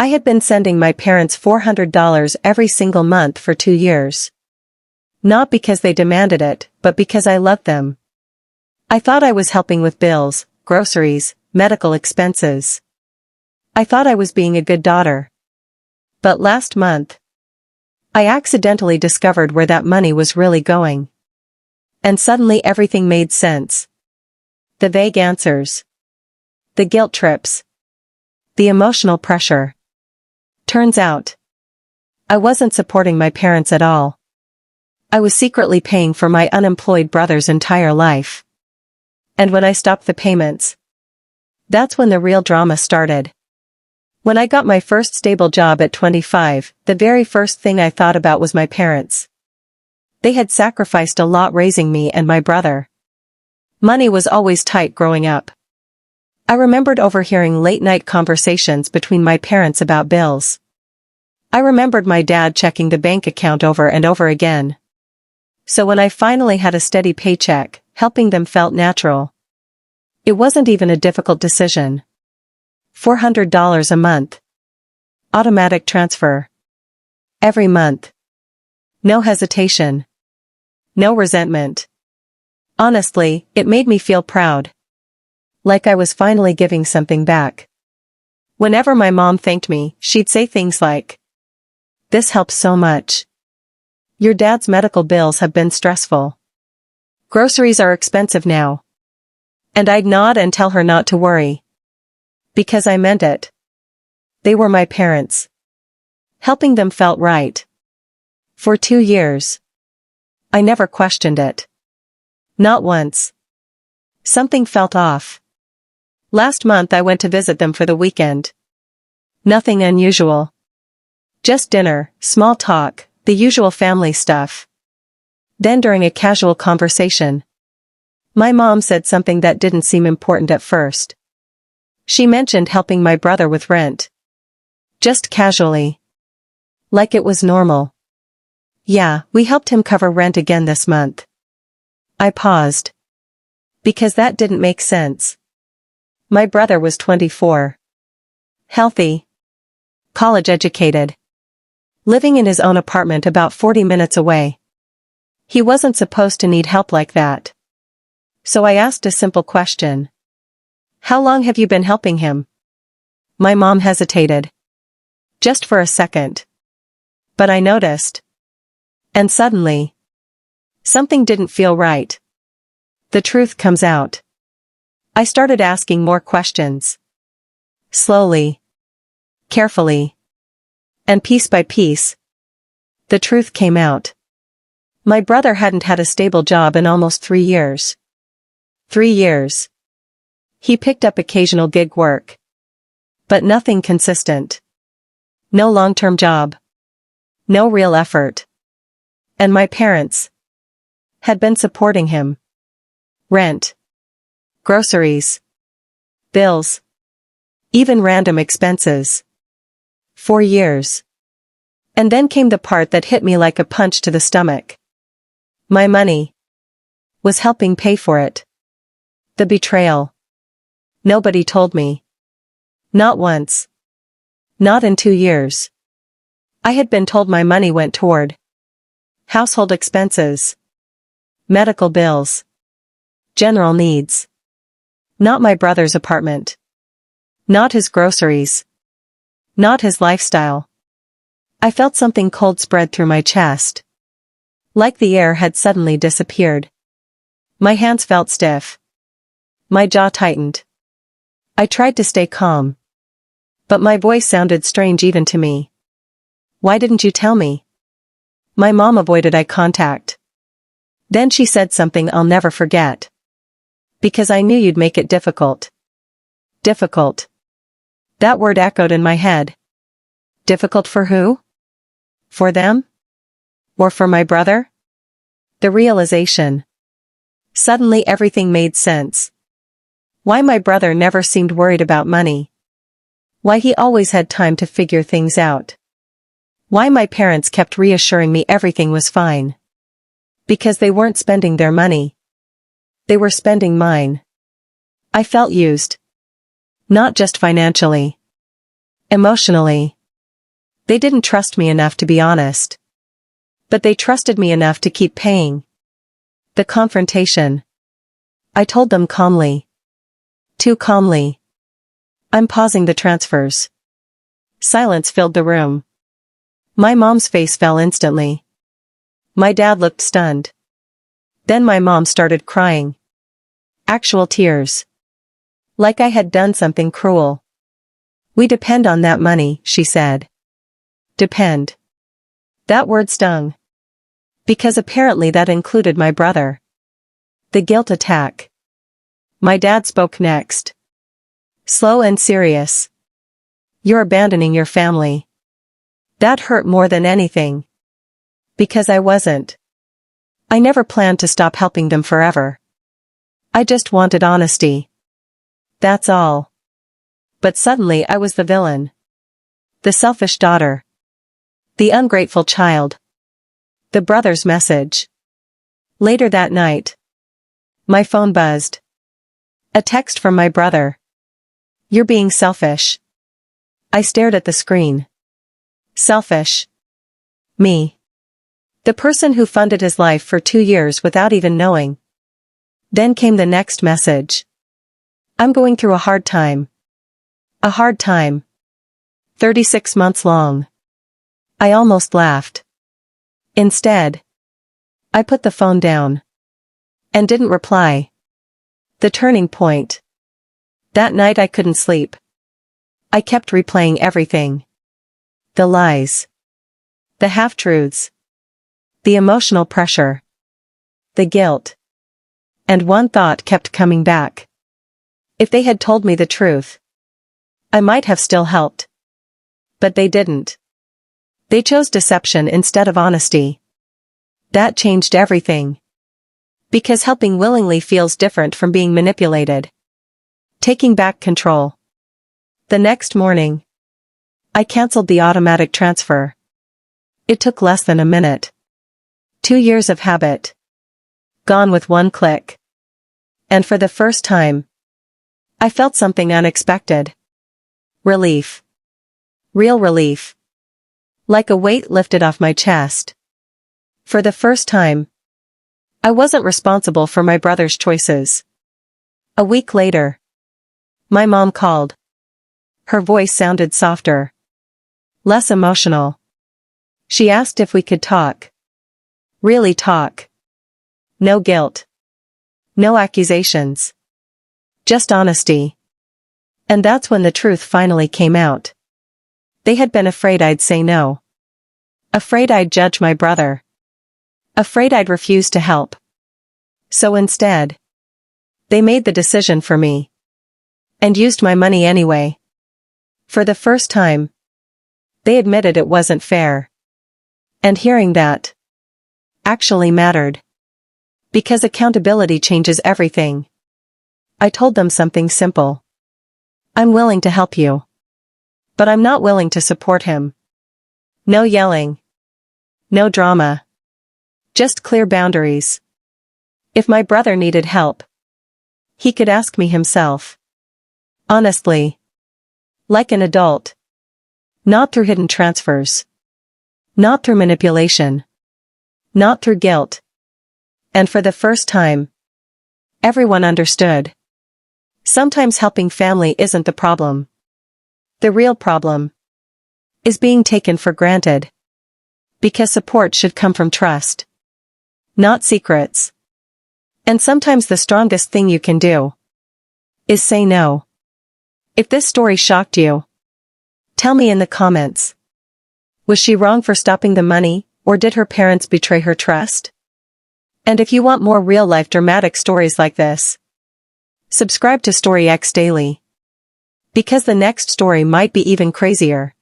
I had been sending my parents $400 every single month for 2 years. Not because they demanded it, but because I loved them. I thought I was helping with bills, groceries, medical expenses. I thought I was being a good daughter. But last month, I accidentally discovered where that money was really going. And suddenly everything made sense. The vague answers. The guilt trips. The emotional pressure. Turns out, I wasn't supporting my parents at all. I was secretly paying for my unemployed brother's entire life. And when I stopped the payments, that's when the real drama started. When I got my first stable job at 25, the very first thing I thought about was my parents. They had sacrificed a lot raising me and my brother. Money was always tight growing up. I remembered overhearing late-night conversations between my parents about bills. I remembered my dad checking the bank account over and over again. So when I finally had a steady paycheck, helping them felt natural. It wasn't even a difficult decision. $400 a month. Automatic transfer. Every month. No hesitation. No resentment. Honestly, it made me feel proud. Like I was finally giving something back. Whenever my mom thanked me, she'd say things like, "This helps so much. Your dad's medical bills have been stressful. Groceries are expensive now." And I'd nod and tell her not to worry. Because I meant it. They were my parents. Helping them felt right. For 2 years. I never questioned it. Not once. Something felt off. Last month I went to visit them for the weekend. Nothing unusual. Just dinner, small talk, the usual family stuff. Then during a casual conversation, my mom said something that didn't seem important at first. She mentioned helping my brother with rent. Just casually. Like it was normal. "Yeah, we helped him cover rent again this month." I paused. Because that didn't make sense. My brother was 24. Healthy. College educated. Living in his own apartment about 40 minutes away. He wasn't supposed to need help like that. So I asked a simple question. "How long have you been helping him?" My mom hesitated. Just for a second. But I noticed. And suddenly, something didn't feel right. The truth comes out. I started asking more questions. Slowly. Carefully. And piece by piece, the truth came out. My brother hadn't had a stable job in almost 3 years. 3 years. He picked up occasional gig work. But nothing consistent. No long-term job. No real effort. And my parents had been supporting him. Rent. Groceries. Bills. Even random expenses. 4 years. And then came the part that hit me like a punch to the stomach. My money was helping pay for it. The betrayal. Nobody told me. Not once. Not in 2 years. I had been told my money went toward household expenses, medical bills, general needs. Not my brother's apartment. Not his groceries. Not his lifestyle. I felt something cold spread through my chest. Like the air had suddenly disappeared. My hands felt stiff. My jaw tightened. I tried to stay calm. But my voice sounded strange even to me. "Why didn't you tell me?" My mom avoided eye contact. Then she said something I'll never forget. "Because I knew you'd make it difficult." Difficult. That word echoed in my head. Difficult for who? For them? Or for my brother? The realization. Suddenly everything made sense. Why my brother never seemed worried about money. Why he always had time to figure things out. Why my parents kept reassuring me everything was fine. Because they weren't spending their money. They were spending mine. I felt used. Not just financially. Emotionally. They didn't trust me enough to be honest. But they trusted me enough to keep paying. The confrontation. I told them calmly. Too calmly. I'm pausing the transfers. Silence filled the room. My mom's face fell instantly. My dad looked stunned. Then my mom started crying. Actual tears. Like I had done something cruel. We depend on that money, she said. Depend. That word stung. Because apparently that included my brother. The guilt attack. My dad spoke next. Slow and serious. You're abandoning your family. That hurt more than anything. Because I wasn't. I never planned to stop helping them forever. I just wanted honesty. That's all. But suddenly I was the villain. The selfish daughter. The ungrateful child. The brother's message. Later that night. My phone buzzed. A text from my brother. You're being selfish. I stared at the screen. Selfish. Me. The person who funded his life for 2 years without even knowing. Then came the next message. I'm going through a hard time. A hard time. 36 months long. I almost laughed. Instead, I put the phone down. And didn't reply. The turning point. That night I couldn't sleep. I kept replaying everything. The lies. The half-truths. The emotional pressure. The guilt. And one thought kept coming back. If they had told me the truth, I might have still helped. But they didn't. They chose deception instead of honesty. That changed everything. Because helping willingly feels different from being manipulated. Taking back control. The next morning, I canceled the automatic transfer. It took less than a minute. 2 years of habit. Gone with one click. And for the first time, I felt something unexpected. Relief. Real relief. Like a weight lifted off my chest. For the first time, I wasn't responsible for my brother's choices. A week later, my mom called. Her voice sounded softer. Less emotional. She asked if we could talk. Really talk. No guilt. No accusations. Just honesty. And that's when the truth finally came out. They had been afraid I'd say no. Afraid I'd judge my brother. Afraid I'd refuse to help. So instead, they made the decision for me. And used my money anyway. For the first time, they admitted it wasn't fair. And hearing that actually mattered. Because accountability changes everything. I told them something simple. I'm willing to help you. But I'm not willing to support him. No yelling. No drama. Just clear boundaries. If my brother needed help, he could ask me himself. Honestly. Like an adult. Not through hidden transfers. Not through manipulation. Not through guilt. And for the first time, everyone understood. Sometimes helping family isn't the problem. The real problem is being taken for granted. Because support should come from trust. Not secrets. And sometimes the strongest thing you can do is say no. If this story shocked you, tell me in the comments. Was she wrong for stopping the money, or did her parents betray her trust? And if you want more real-life dramatic stories like this, subscribe to StoryX Daily. Because the next story might be even crazier.